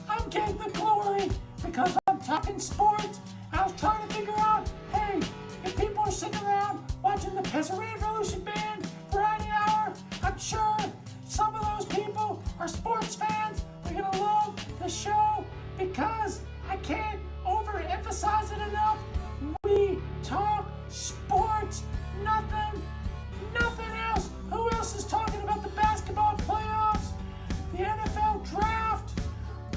I'm getting the glory because I'm talking sports. I was trying to figure out, hey, if people are sitting around watching the Peasant Revolution Band Variety Hour, I'm sure some of those people are sports fans. They're gonna love the show because I can't overemphasize it enough. We talk sports, nothing else. Who else is talking about the basketball playoffs, the NFL draft,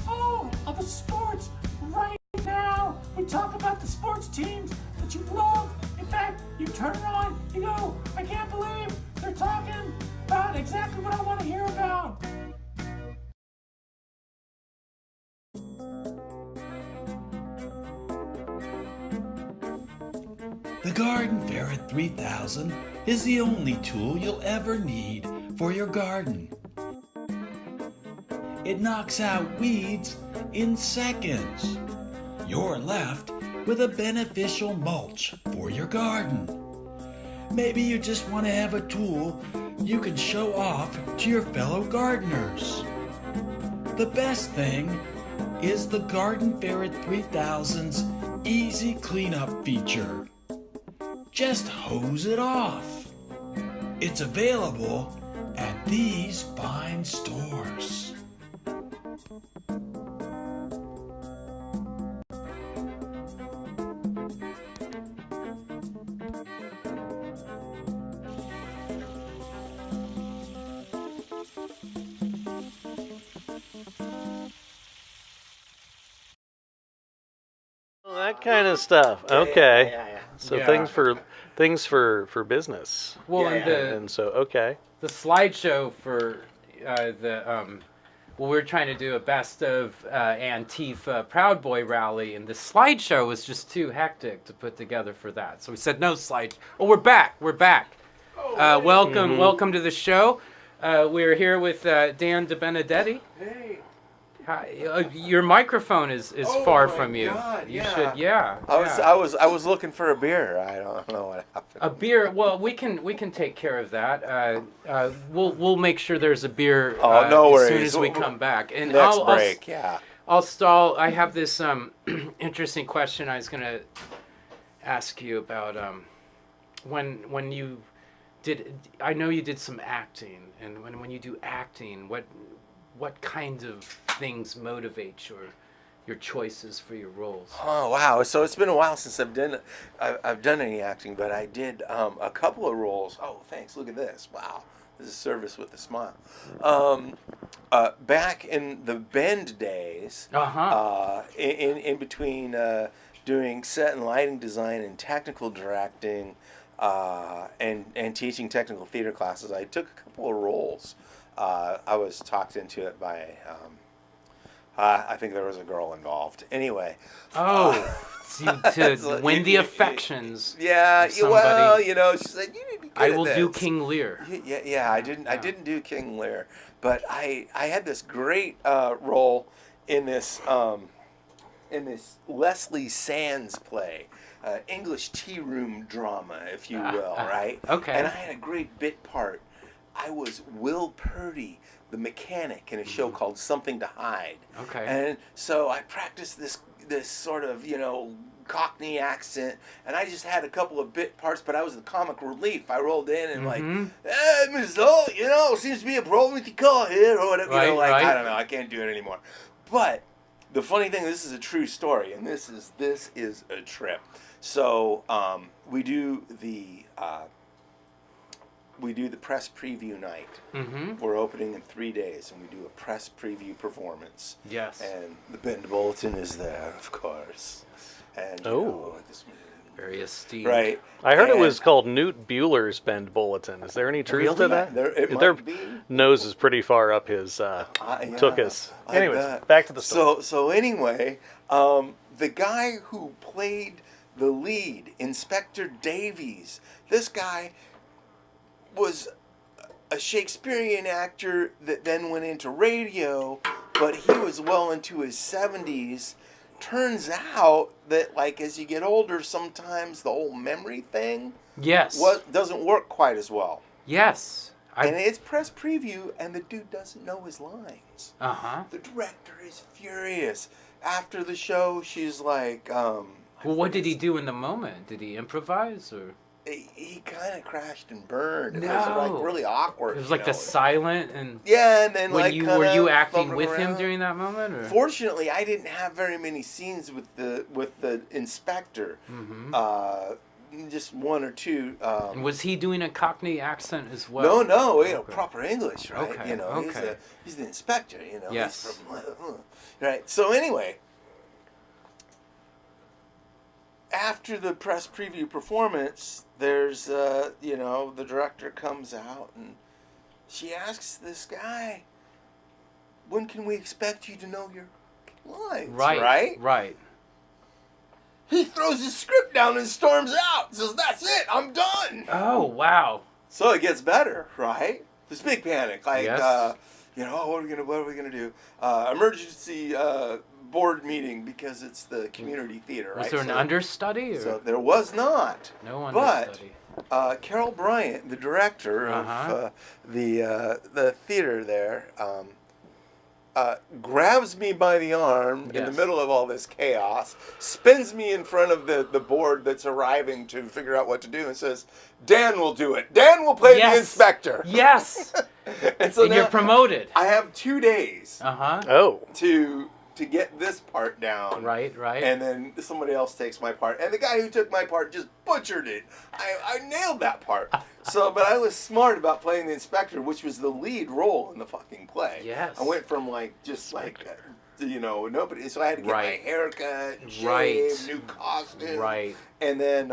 all of the sports right now? We talk about the sports teams that you love. In fact, you turn it on, you go, I can't believe they're talking about exactly what I want to hear about. The Garden Ferret 3000 is the only tool you'll ever need for your garden. It knocks out weeds in seconds. You're left with a beneficial mulch for your garden. Maybe you just want to have a tool you can show off to your fellow gardeners. The best thing is the Garden Ferret 3000's easy cleanup feature. Just hose it off. It's available at these fine stores. that kind of stuff. Okay. Yeah. So Yeah. things for business. Well, Yeah, and And so okay. the slideshow for well, we were trying to do a best of Antifa Proud Boy rally, and the slideshow was just too hectic to put together for that. So we said no slide. Oh, we're back. Welcome to the show. We're here with Dan DeBenedetti. Hey. Hi, your microphone is far from you. God, You yeah. should, yeah. I was looking for a beer. I don't know what happened. A beer. Well, we can take care of that. We'll make sure there's a beer. No as soon worries. as we come back. And Next break, yeah. I'll stall. I have this interesting question I was gonna ask you about. When you did, I know you did some acting, and when you do acting, what kind of things motivate your choices for your roles? Oh wow! So it's been a while since I've done any acting, but I did a couple of roles. Oh, thanks! Look at this! Wow, this is service with a smile. Back in the Bend days, in between doing set and lighting design and technical directing, and teaching technical theater classes, I took a couple of roles. I was talked into it by, I think there was a girl involved. Anyway. To win the affections. Yeah, of somebody. well, you know, she said, you need to be good I at will this. do King Lear. Yeah, I didn't do King Lear, but I had this great role in this Leslie Sands play. English tea room drama, if you will, right? Okay. And I had a great bit part. I was Will Purdy, the mechanic, in a show called Something to Hide. Okay. And so I practiced this sort of, Cockney accent, and I just had a couple of bit parts, but I was the comic relief. I rolled in and Miss Zoe, seems to be a problem with your car here, or whatever. Right, I don't know, I can't do it anymore. But the funny thing, this is a true story, and this is a trip. So we do the press preview night. Mm-hmm. We're opening in 3 days, and we do a press preview performance. Yes. And the Bend Bulletin is there, of course. And very esteemed. right. I heard it was called Newt Bueller's Bend Bulletin. Is there any truth to that? Their nose is pretty far up his took us. Anyways, back to the story. So anyway, the guy who played the lead, Inspector Davies, this guy was a Shakespearean actor that then went into radio, but he was well into his 70s. Turns out that, as you get older, sometimes the whole memory thing doesn't work quite as well. Yes. And it's press preview, and the dude doesn't know his lines. Uh-huh. The director is furious. After the show, she's like... well, what did he do in the moment? Did he improvise, or...? He kind of crashed and burned. It No. was really awkward. It was the silent and... Yeah, and then were you acting with him during that moment? Or? Fortunately, I didn't have very many scenes with the inspector. Mm-hmm. Just one or two. And was he doing a Cockney accent as well? No, proper English, right? Okay. He's the inspector, Yes. He's from, right. So anyway, after the press preview performance, there's, the director comes out and she asks this guy, when can we expect you to know your lines? Right. He throws his script down and storms out. Says, that's it, I'm done. Oh, wow. So it gets better, right? This big panic. Yes. What are we gonna do? Emergency board meeting because it's the community theater, right? Was there an understudy? Or? So there was not. No understudy. But Carol Bryant, the director of the theater there, grabs me by the arm in the middle of all this chaos, spins me in front of the board that's arriving to figure out what to do, and says, Dan will do it. Dan will play the inspector. Yes. and so and you're promoted. I have 2 days to get this part down. Right. And then somebody else takes my part. And the guy who took my part just butchered it. I nailed that part. But I was smart about playing the inspector, which was the lead role in the fucking play. Yes. I went from nobody. So I had to get Right. my hair cut, shave, Right. new costume. Right. And then,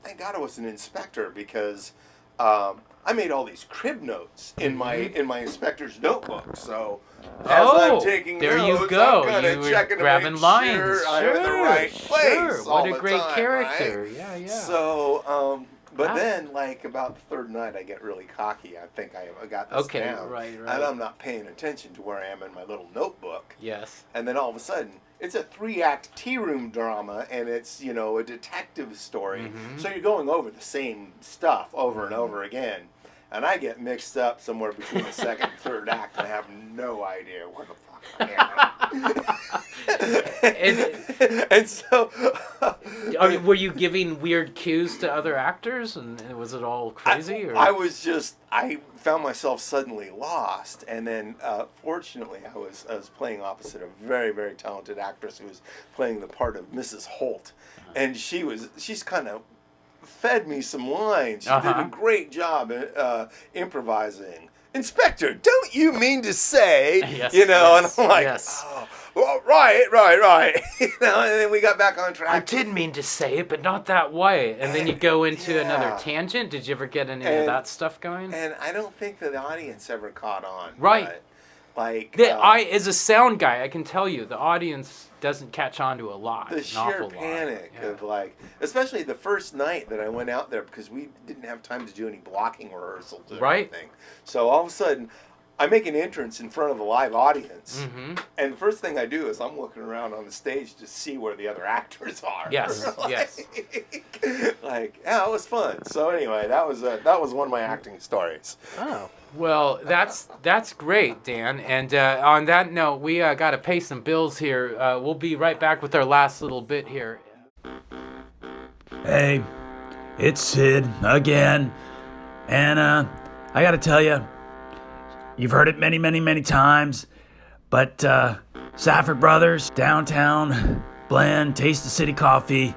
thank God I was an inspector because I made all these crib notes in my inspector's notebook. So as I'm taking there notes, you go. I'm kind You of were checking grabbing to make lines. sure I'm in the right place. Sure. all What a the great time, character. right? Yeah, yeah. So, but Wow. then, like about the third night, I get really cocky. I think I got this Okay, down, right. and I'm not paying attention to where I am in my little notebook. Yes. And then all of a sudden, it's a 3-act tea room drama, and it's a detective story. Mm-hmm. So you're going over the same stuff over and over again. And I get mixed up somewhere between the second and third act, and I have no idea where the fuck I am. and so, Were you giving weird cues to other actors, and was it all crazy? I found myself suddenly lost, and then fortunately, I was playing opposite a very, very talented actress who was playing the part of Mrs. Holt, and she's kind of fed me some lines. She did a great job improvising. Inspector, don't you mean to say, Yes, and I'm like, yes. oh, well, right. and then we got back on track. I did mean to say it, but not that way. And then you go into another tangent. Did you ever get any of that stuff going? And I don't think that the audience ever caught on. Right. Like as a sound guy, I can tell you, the audience doesn't catch on to a lot. The sheer panic of especially the first night that I went out there because we didn't have time to do any blocking rehearsals or anything. So all of a sudden, I make an entrance in front of a live audience, and the first thing I do is I'm looking around on the stage to see where the other actors are. Yes, yes. It was fun. So anyway, that was one of my acting stories. Oh. Well, that's great, Dan. And on that note, we got to pay some bills here. We'll be right back with our last little bit here. Hey, it's Sid again. And I got to tell you, you've heard it many, many, many times, but Safford Brothers, downtown blend, taste the city coffee,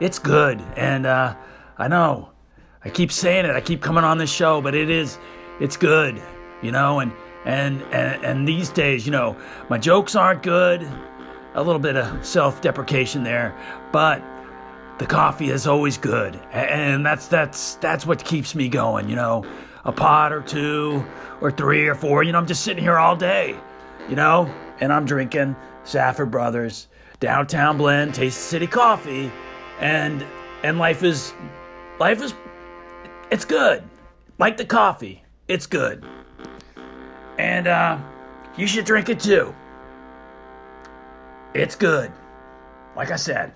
it's good. And I know, I keep saying it, I keep coming on this show, but it's good, and these days, my jokes aren't good, a little bit of self-deprecation there, but the coffee is always good, and that's what keeps me going, a pot or two or three or four, I'm just sitting here all day, and I'm drinking Safford Brothers, downtown blend, taste the city coffee, and life is, it's good, like the coffee. It's good. And you should drink it too. It's good. Like I said.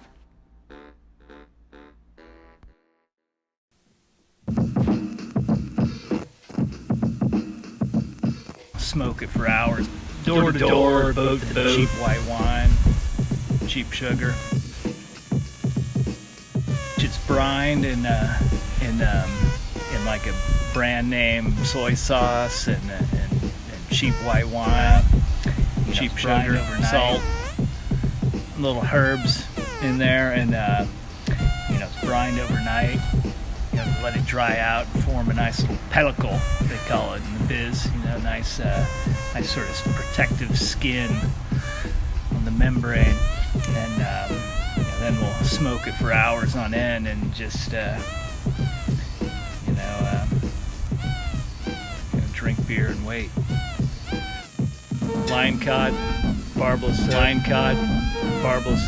Smoke it for hours. Door to door, boat to boat. Cheap white wine, cheap sugar. It's brined in like a brand name soy sauce and cheap white wine, cheap sugar, salt, little herbs in there, and it's brined overnight. Let it dry out and form a nice little pellicle, they call it in the biz. Nice sort of protective skin on the membrane, and then we'll smoke it for hours on end and just drink beer and wait. Line cod, barbless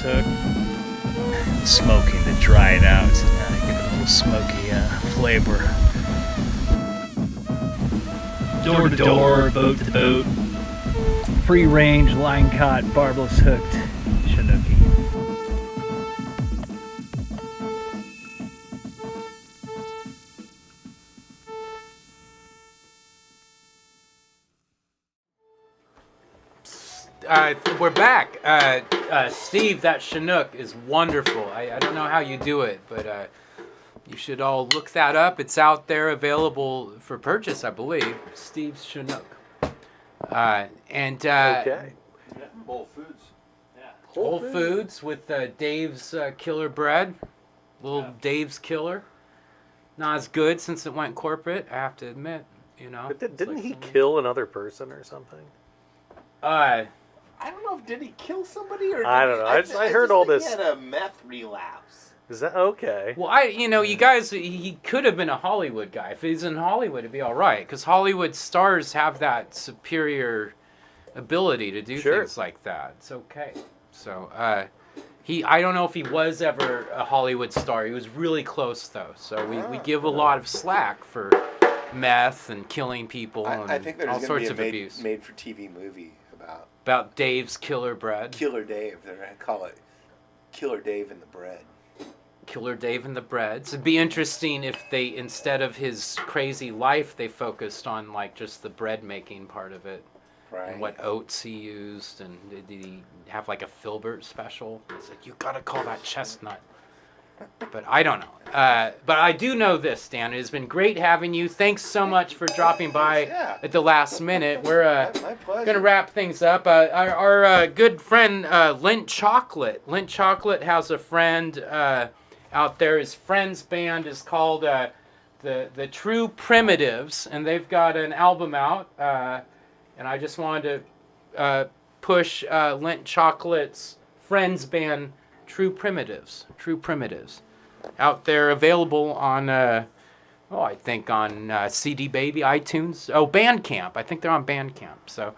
hook. Smoking to dry it out, so give it a little smoky flavor. Door to door, boat to boat. Free range, line caught, barbless hooked Chinook. We're back. Steve, that Chinook is wonderful. I don't know how you do it, but you should all look that up. It's out there available for purchase, I believe. Steve's Chinook. Okay. Whole Foods. Whole Foods with Dave's Killer Bread. Dave's Killer. Not as good since it went corporate, I have to admit. But didn't he kill another person or something? I don't know if did he kill somebody or I don't know. I heard all this. He had a meth relapse. Is that okay? Well, you guys, he could have been a Hollywood guy. If he's in Hollywood, it'd be all right. Because Hollywood stars have that superior ability to do things like that. It's okay. So, I don't know if he was ever a Hollywood star. He was really close, though. So we give a lot of slack for meth and killing people and I think there's all sorts of be a abuse. made-for-TV movie About Dave's Killer Bread. Killer Dave. They're going to call it Killer Dave and the Bread. Killer Dave and the Bread. So it'd be interesting if they, instead of his crazy life, they focused on like just the bread making part of it. Right. And what oats he used, and did he have like a Filbert special? It's like, you gotta call that chestnut. But I don't know. But I do know this, Dan. It has been great having you. Thanks so much for dropping by at the last minute. We're going to wrap things up. Our good friend, Lint Chocolate. Lint Chocolate has a friend out there. His friend's band is called the True Primitives, and they've got an album out. And I just wanted to push Lint Chocolate's friend's band, True Primitives, out there, available on, I think on CD Baby, iTunes, Bandcamp. I think they're on Bandcamp. So,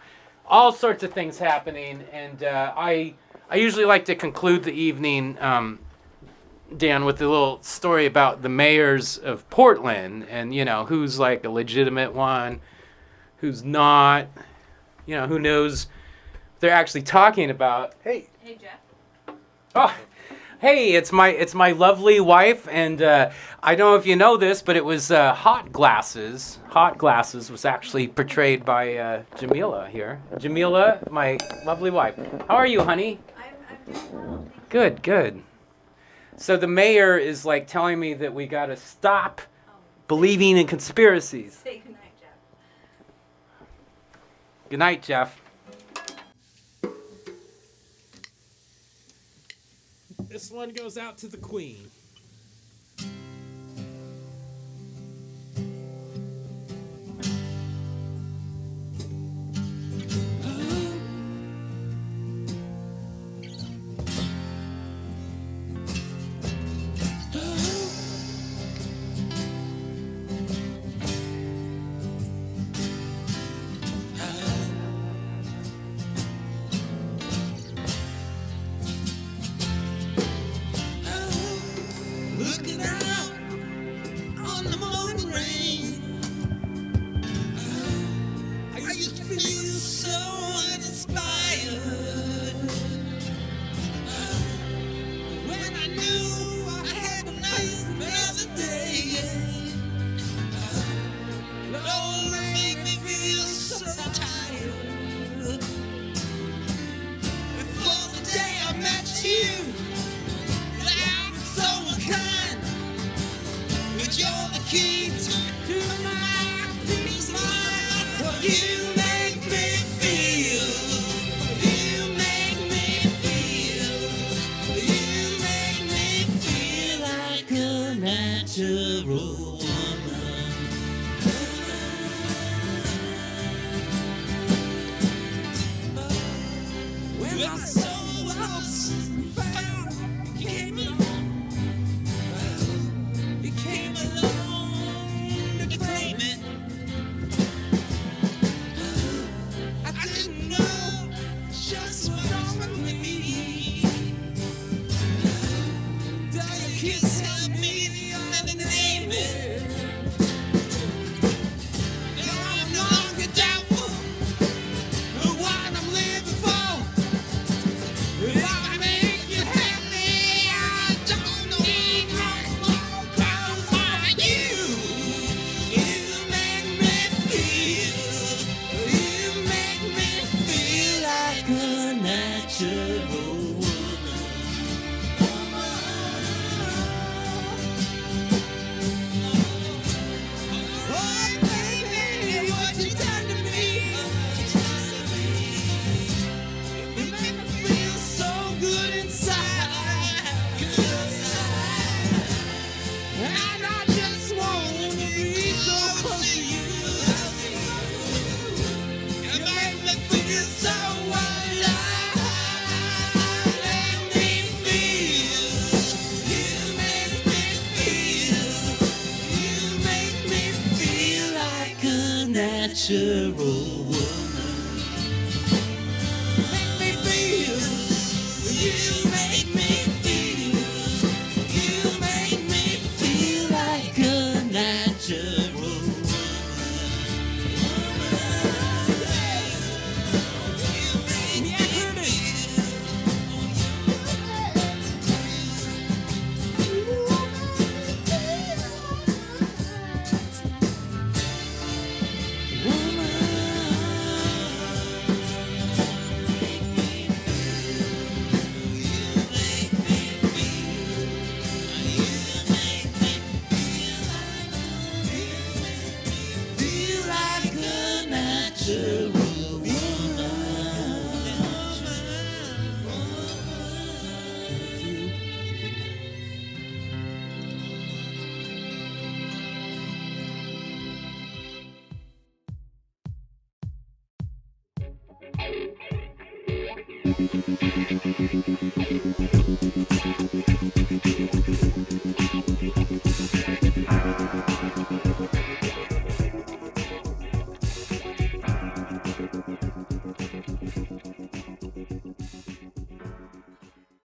all sorts of things happening, and I usually like to conclude the evening, Dan, with a little story about the mayors of Portland, and who's like a legitimate one, who's not, who knows what they're actually talking about. Hey, Jeff. Oh, hey, it's my lovely wife, and I don't know if you know this, but it was Hot Glasses. Hot Glasses was actually portrayed by Jemila here. Jemila, my lovely wife. How are you, honey? I'm doing well. Good. So the mayor is like telling me that we got to stop believing in conspiracies. Say goodnight, Jeff. Good night, Jeff. This one goes out to the Queen. natural woman. Make me feel, you make me feel, you make me feel like a natural woman. Feel like a natural woman.